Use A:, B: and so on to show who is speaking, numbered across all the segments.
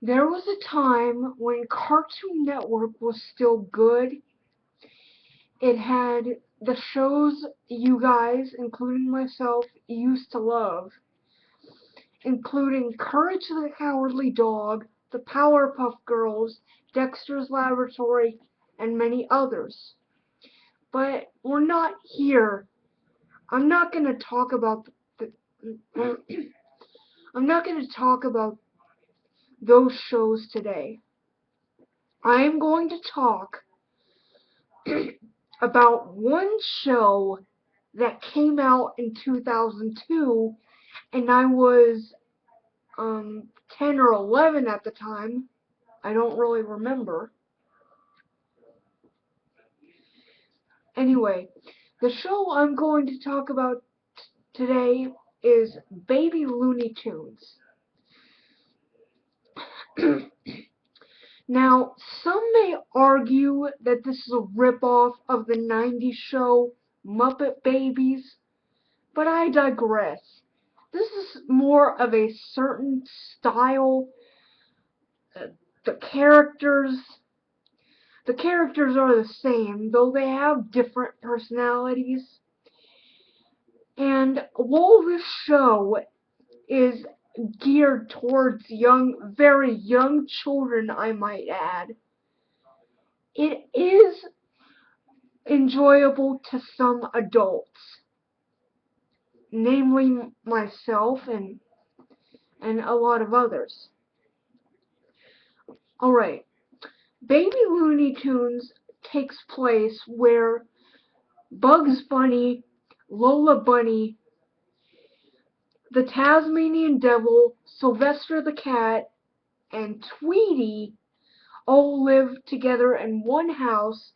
A: There was a time when Cartoon Network was still good. It had the shows you guys, including myself, used to love, including Courage the Cowardly Dog, The Powerpuff Girls, Dexter's Laboratory, and many others. But we're not here. I'm not going to talk about I'm not going to talk about those shows today. I am going to talk about one show that came out in 2002, and I was 10 or 11 at the time. I don't really remember. Anyway, the show I'm going to talk about today is Baby Looney Tunes. Now, some may argue that this is a ripoff of the 90s show Muppet Babies, but I digress. This is more of a certain style. Uh, the characters the characters are the same, though they have different personalities. And while this show is geared towards very young children, I might add, it is enjoyable to some adults, namely myself and a lot of others. Alright, Baby Looney Tunes takes place where Bugs Bunny, Lola Bunny, the Tasmanian Devil, Sylvester the Cat, and Tweety all live together in one house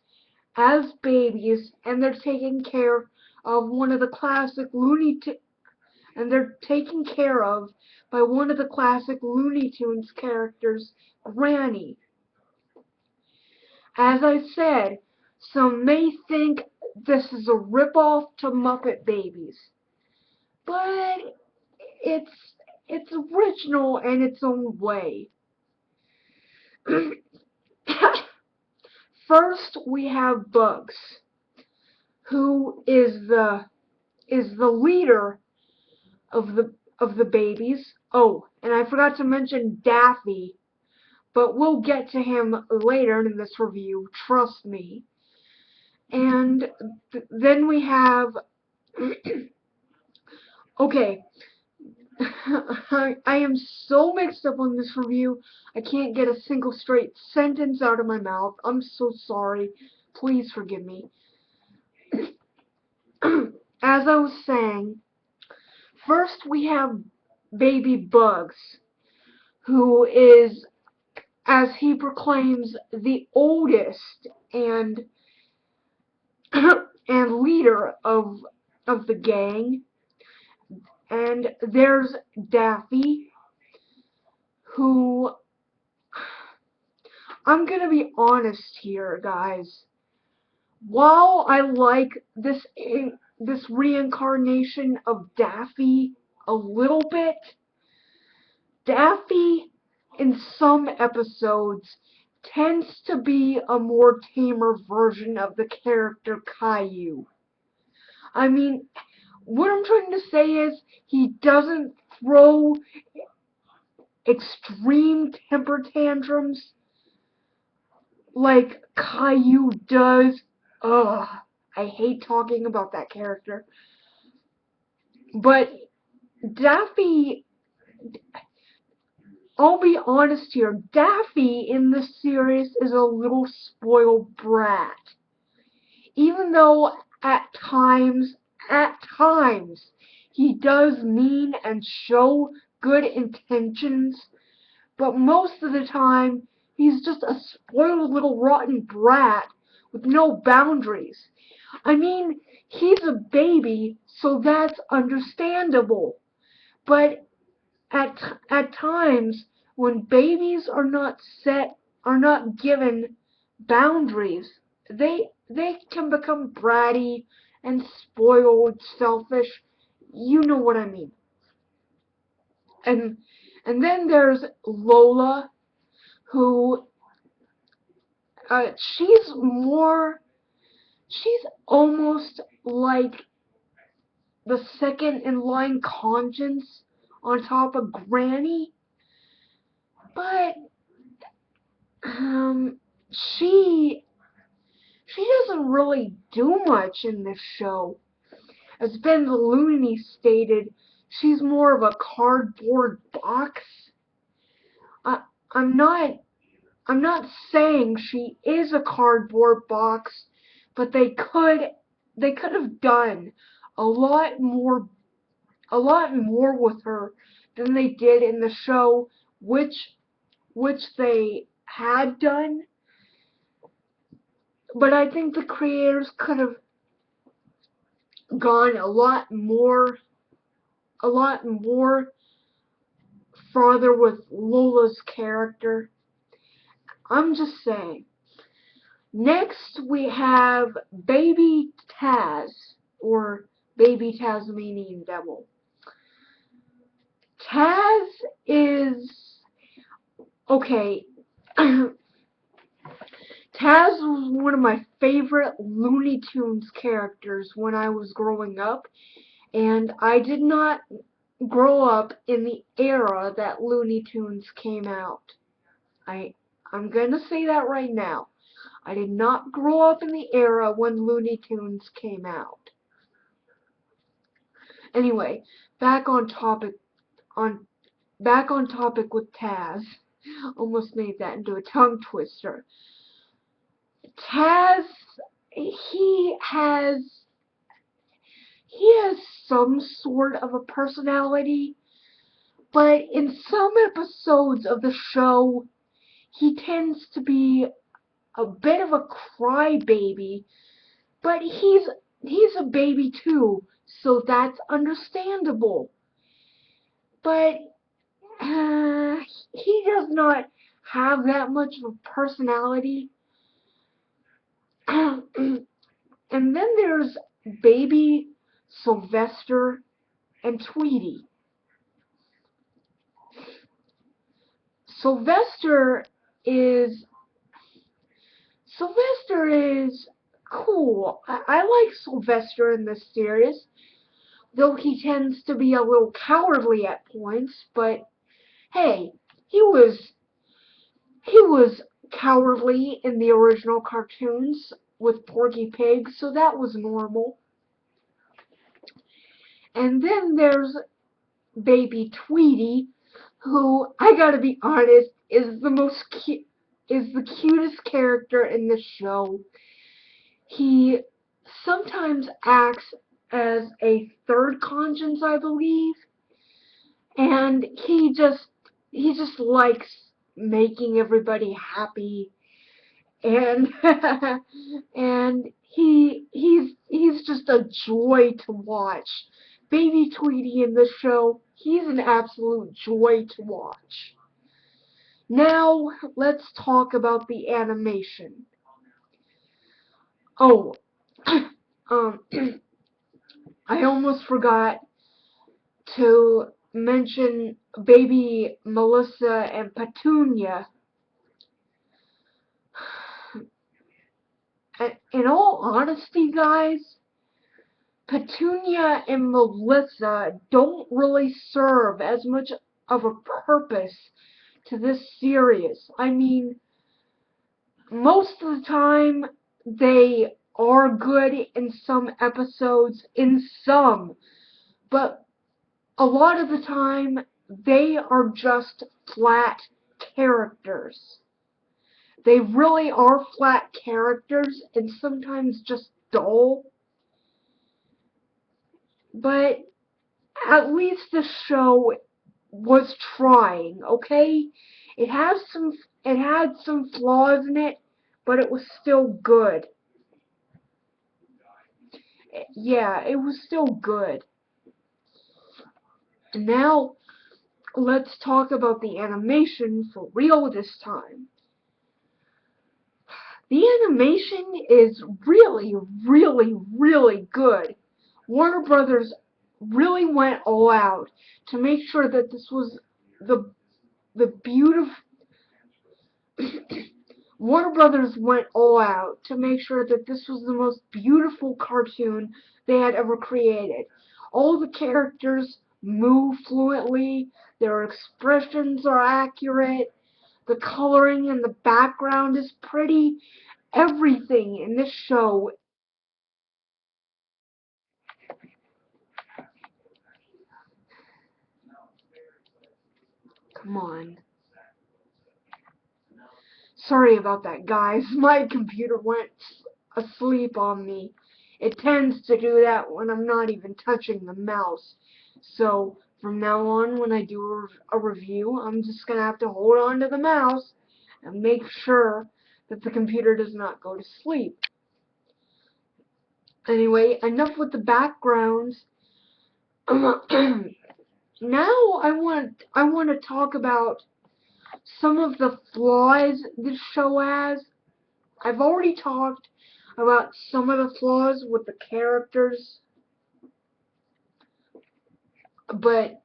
A: as babies, and they're taking care of one of the classic and they're taken care of by one of the classic Looney Tunes characters, Granny. As I said, some may think this is a ripoff to Muppet Babies, but it's original in its own way. First, we have Bugs, who is the leader of the babies. Oh, and I forgot to mention Daffy, but we'll get to him later in this review, trust me. And then we have okay, I am so mixed up on this review, I can't get a single straight sentence out of my mouth. I'm so sorry. Please forgive me. As I was saying, first we have Baby Bugs, who is, as he proclaims, the oldest and and leader of the gang. And there's Daffy, who, I'm gonna be honest here, guys. While I like this reincarnation of Daffy a little bit, Daffy in some episodes tends to be a more tamer version of the character Caillou. I mean, what I'm trying to say is he doesn't throw extreme temper tantrums like Caillou does. Ugh, I hate talking about that character. But Daffy, I'll be honest here, Daffy in this series is a little spoiled brat. Even though at times, he does mean and show good intentions, but most of the time, he's just a spoiled little rotten brat with no boundaries. I mean, he's a baby, so that's understandable. But at times, when babies are not given boundaries, they can become bratty and spoiled, selfish. You know what I mean. And and then there's Lola, who, she's almost like the second in line conscience on top of Granny, but, she doesn't really do much in this show. As Ben the Looney stated, she's more of a cardboard box. I, I'm not I'm not saying she is a cardboard box, but they could have done a lot more with her than they did in the show, which they had done. But I think the creators could have gone a lot more farther with Lola's character. I'm just saying. Next, we have Baby Taz, or Baby Tasmanian Devil. Taz is... okay. Taz was one of my favorite Looney Tunes characters when I was growing up, and I did not grow up in the era that Looney Tunes came out. I'm gonna say that right now. I did not grow up in the era when Looney Tunes came out. Anyway, back on topic with Taz. Almost made that into a tongue twister. Taz, he has some sort of a personality, but in some episodes of the show, he tends to be a bit of a crybaby, but he's a baby too, so that's understandable. But he does not have that much of a personality. And then there's Baby Sylvester and Tweety. Sylvester is cool. I like Sylvester in this series, though he tends to be a little cowardly at points, but hey, he was cowardly in the original cartoons with Porky Pig, so that was normal. And then there's Baby Tweety, who, I gotta be honest, is the cutest character in the show. He sometimes acts as a third conscience, I believe, and he just likes making everybody happy, and and he's just a joy to watch. Baby Tweety in this show, he's an absolute joy to watch. Now, let's talk about the animation. Oh, I almost forgot to mention Baby Melissa and Petunia. In all honesty, guys, Petunia and Melissa don't really serve as much of a purpose to this series. I mean, most of the time, they are good in some episodes, but a lot of the time, they are just flat characters. They really are flat characters, and sometimes just dull. But at least the show was trying, okay? It had some flaws in it, but it was still good. Yeah, it was still good. And now, let's talk about the animation for real this time. The animation is really, really, really good. Warner Brothers really went all out to make sure that this was the beautiful Warner Brothers went all out to make sure that this was the most beautiful cartoon they had ever created. All the characters move fluently, their expressions are accurate, the coloring in the background is pretty. Everything in this show. Come on. Sorry about that, guys. My computer went asleep on me. It tends to do that when I'm not even touching the mouse. So, from now on, when I do a review, I'm just going to have to hold on to the mouse and make sure that the computer does not go to sleep. Anyway, enough with the backgrounds. Now I want to talk about some of the flaws this show has. I've already talked about some of the flaws with the characters, but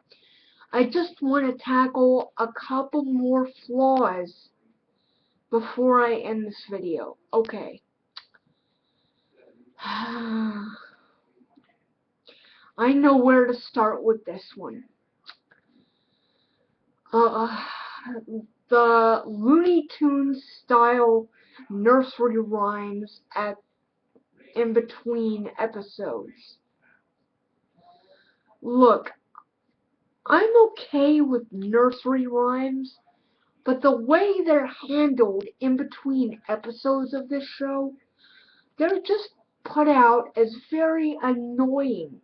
A: I just want to tackle a couple more flaws before I end this video. Okay. I know where to start with this one. The Looney Tunes style nursery rhymes in between episodes. Look, I'm okay with nursery rhymes, but the way they're handled in between episodes of this show, they're just put out as very annoying.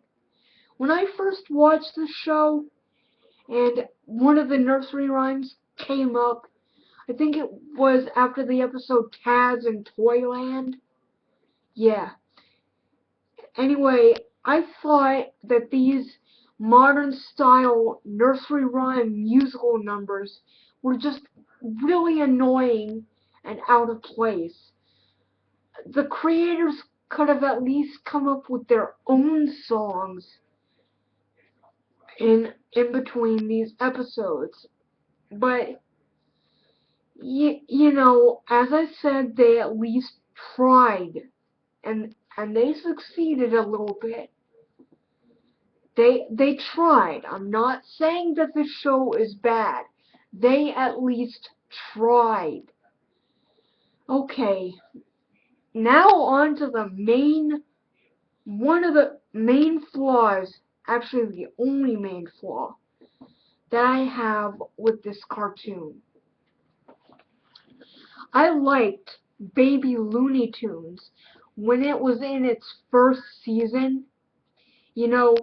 A: When I first watched the show and one of the nursery rhymes came up, I think it was after the episode Taz in Toyland. Yeah. Anyway, I thought that these modern style nursery rhyme musical numbers were just really annoying and out of place. The creators could have at least come up with their own songs in between these episodes. But you know, as I said, they at least tried, and they succeeded a little bit. They tried. I'm not saying that the show is bad. They at least tried. Okay, now on to one of the main flaws, actually the only main flaw that I have with this cartoon. I liked Baby Looney Tunes when it was in its first season. You know,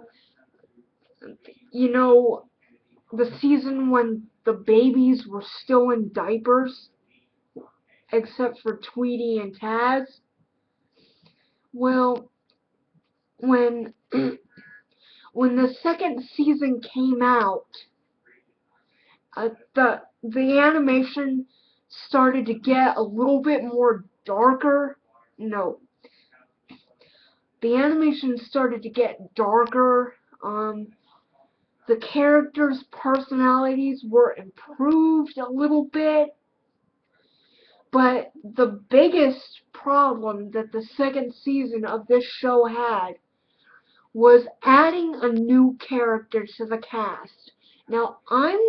A: the season when the babies were still in diapers, except for Tweety and Taz. Well, when when the second season came out, the animation started to get a little bit more darker. No, the animation started to get darker. The characters' personalities were improved a little bit. But the biggest problem that the second season of this show had was adding a new character to the cast. Now, I'm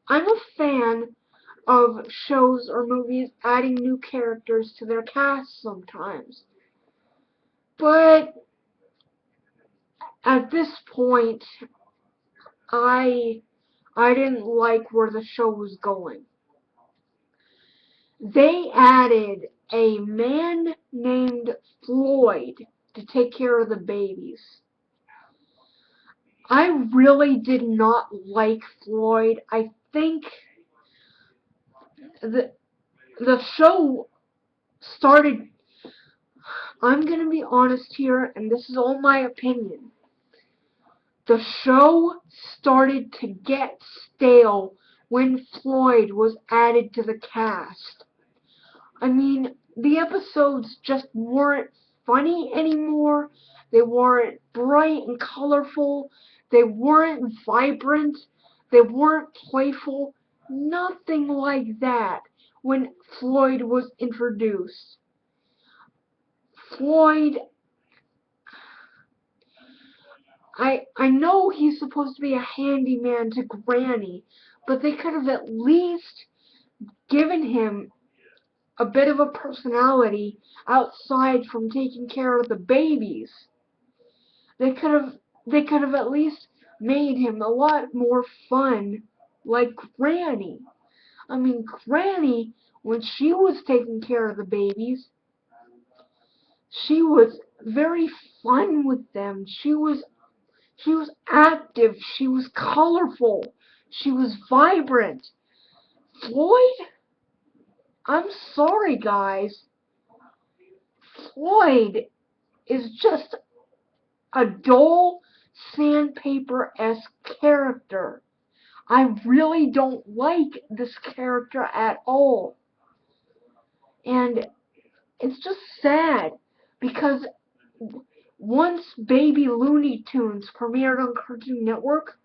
A: a fan of shows or movies adding new characters to their cast sometimes. But at this point, I didn't like where the show was going. They added a man named Floyd to take care of the babies. I really did not like Floyd. I think the show started, I'm going to be honest here, and this is all my opinion. The show started to get stale when Floyd was added to the cast. I mean, the episodes just weren't funny anymore. They weren't bright and colorful. They weren't vibrant. They weren't playful. nothing like that when Floyd was introduced. Floyd, I know he's supposed to be a handyman to Granny, but they could have at least given him a bit of a personality outside from taking care of the babies. They could have at least made him a lot more fun like Granny. I mean, Granny, when she was taking care of the babies, she was very fun with them. She was active, she was colorful, she was vibrant. Floyd, I'm sorry guys, Floyd is just a dull sandpaper-esque character. I really don't like this character at all. And it's just sad because once Baby Looney Tunes premiered on Cartoon Network,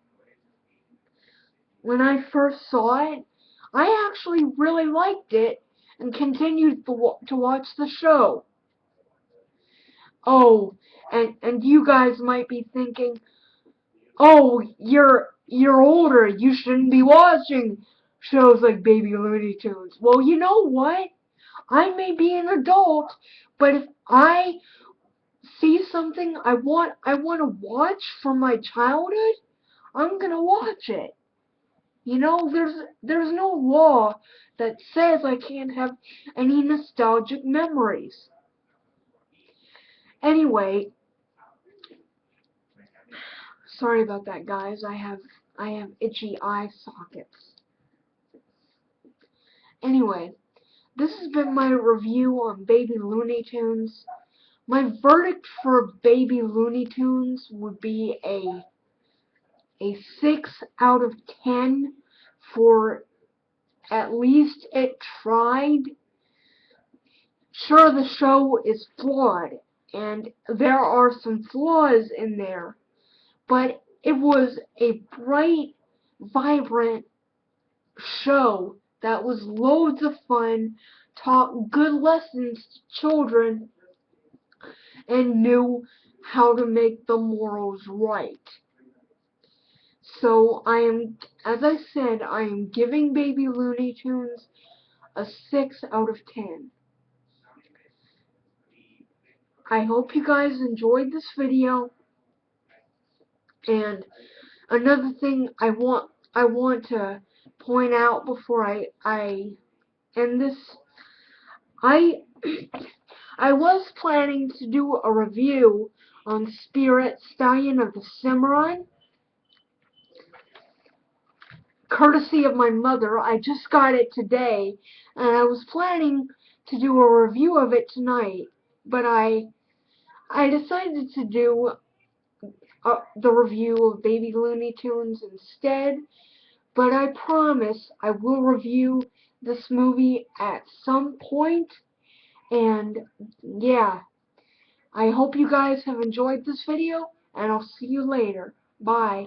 A: when I first saw it, I actually really liked it and continued to watch the show. Oh, and you guys might be thinking, oh, you're older, you shouldn't be watching shows like Baby Looney Tunes. Well, you know what? I may be an adult, but if I see something I want to watch from my childhood, I'm gonna watch it. You know, there's no law that says I can't have any nostalgic memories. Anyway, sorry about that, guys. I have itchy eye sockets. Anyway, this has been my review on Baby Looney Tunes. My verdict for Baby Looney Tunes would be a 6 out of 10 for at least it tried. Sure, the show is flawed, and there are some flaws in there, but it was a bright, vibrant show that was loads of fun, taught good lessons to children, and knew how to make the morals right. So as I said, I am giving Baby Looney Tunes a 6 out of 10. I hope you guys enjoyed this video, and another thing I want to point out before I end this, I I was planning to do a review on Spirit Stallion of the Cimarron, courtesy of my mother. I just got it today, and I was planning to do a review of it tonight, but I decided to do the review of Baby Looney Tunes instead. But I promise I will review this movie at some point. And yeah, I hope you guys have enjoyed this video, and I'll see you later. Bye.